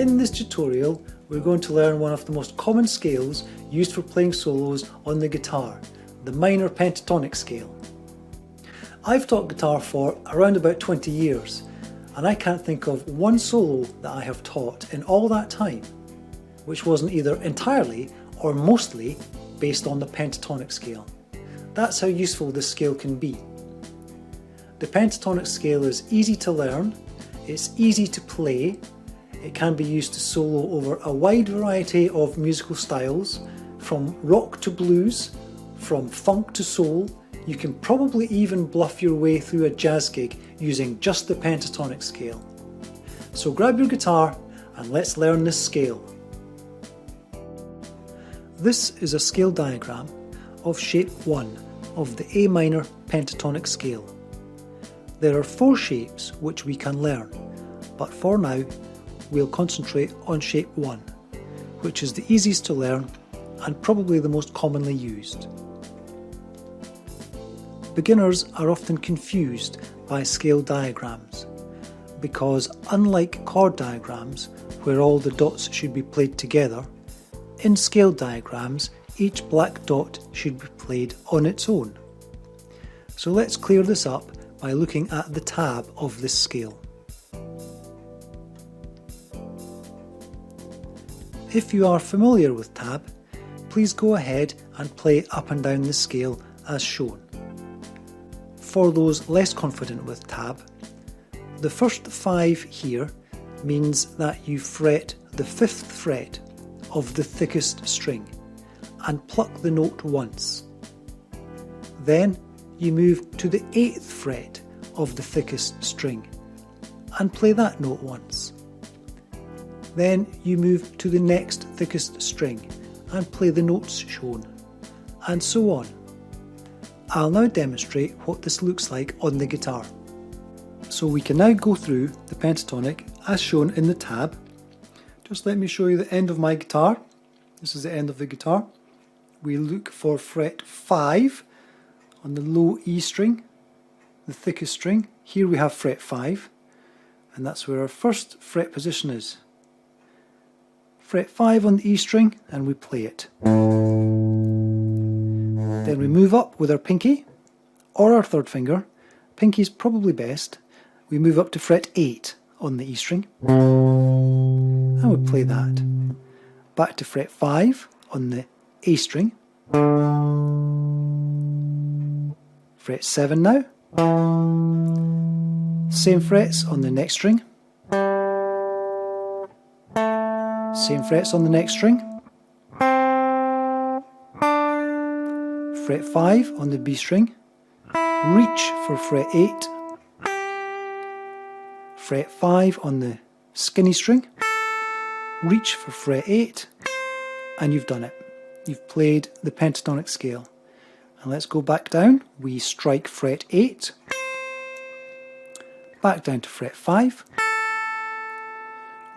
In this tutorial, we're going to learn one of the most common scales used for playing solos on the guitar, the minor pentatonic scale. I've taught guitar for around about 20 years, and I can't think of one solo that I have taught in all that time, which wasn't either entirely or mostly based on the pentatonic scale. That's how useful this scale can be. The pentatonic scale is easy to learn, it's easy to play, it can be used to solo over a wide variety of musical styles, from rock to blues, from funk to soul. You can probably even bluff your way through a jazz gig using just the pentatonic scale. So grab your guitar and let's learn this scale. This is a scale diagram of shape 1 of the A minor pentatonic scale. There are 4 shapes which we can learn, but for now we'll concentrate on shape 1, which is the easiest to learn and probably the most commonly used. Beginners are often confused by scale diagrams because, unlike chord diagrams where all the dots should be played together, in scale diagrams each black dot should be played on its own. So let's clear this up by looking at the tab of this scale. If you are familiar with tab, please go ahead and play up and down the scale as shown. For those less confident with tab, the first 5 here means that you fret the 5th fret of the thickest string and pluck the note once. Then you move to the 8th fret of the thickest string and play that note once. Then you move to the next thickest string and play the notes shown, and so on. I'll now demonstrate what this looks like on the guitar. So we can now go through the pentatonic as shown in the tab. Just let me show you the end of my guitar. This is the end of the guitar. We look for fret 5 on the low E string, the thickest string. Here we have fret 5, and that's where our first fret position is. Fret 5 on the E string, and we play it. Then we move up with our pinky or our third finger. Pinky's probably best. We move up to fret 8 on the E string and we play that. Back to fret 5 on the A string. Fret 7 now. Same frets on the next string. Same frets on the next string. Fret 5 on the B string, reach for fret 8, fret 5 on the skinny string, reach for fret 8, and you've done it. You've played the pentatonic scale. And let's go back down. We strike fret 8, back down to fret 5,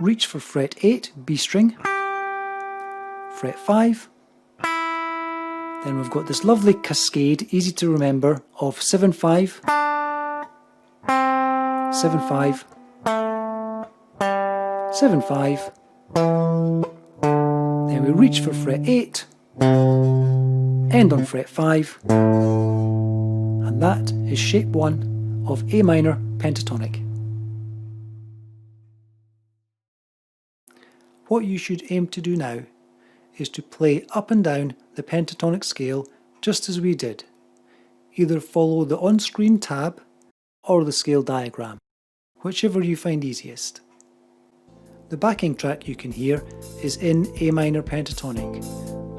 reach for fret 8, B string, fret 5, then we've got this lovely cascade, easy to remember, of 7-5, 7-5, 7-5, then we reach for fret 8, end on fret 5, and that is shape 1 of A minor pentatonic. What you should aim to do now is to play up and down the pentatonic scale just as we did. Either follow the on-screen tab or the scale diagram, whichever you find easiest. The backing track you can hear is in A minor pentatonic,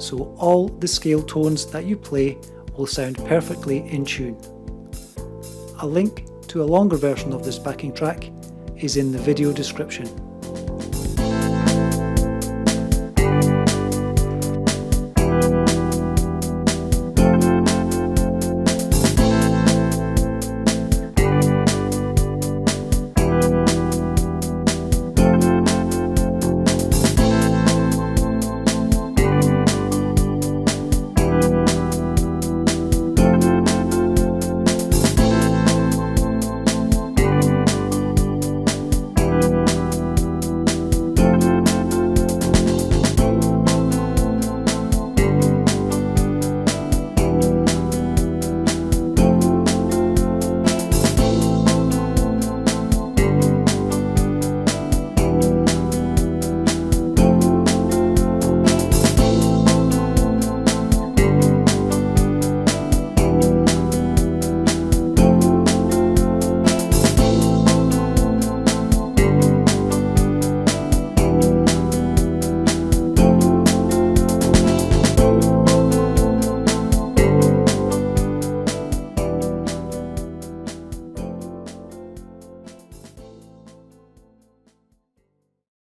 so all the scale tones that you play will sound perfectly in tune. A link to a longer version of this backing track is in the video description.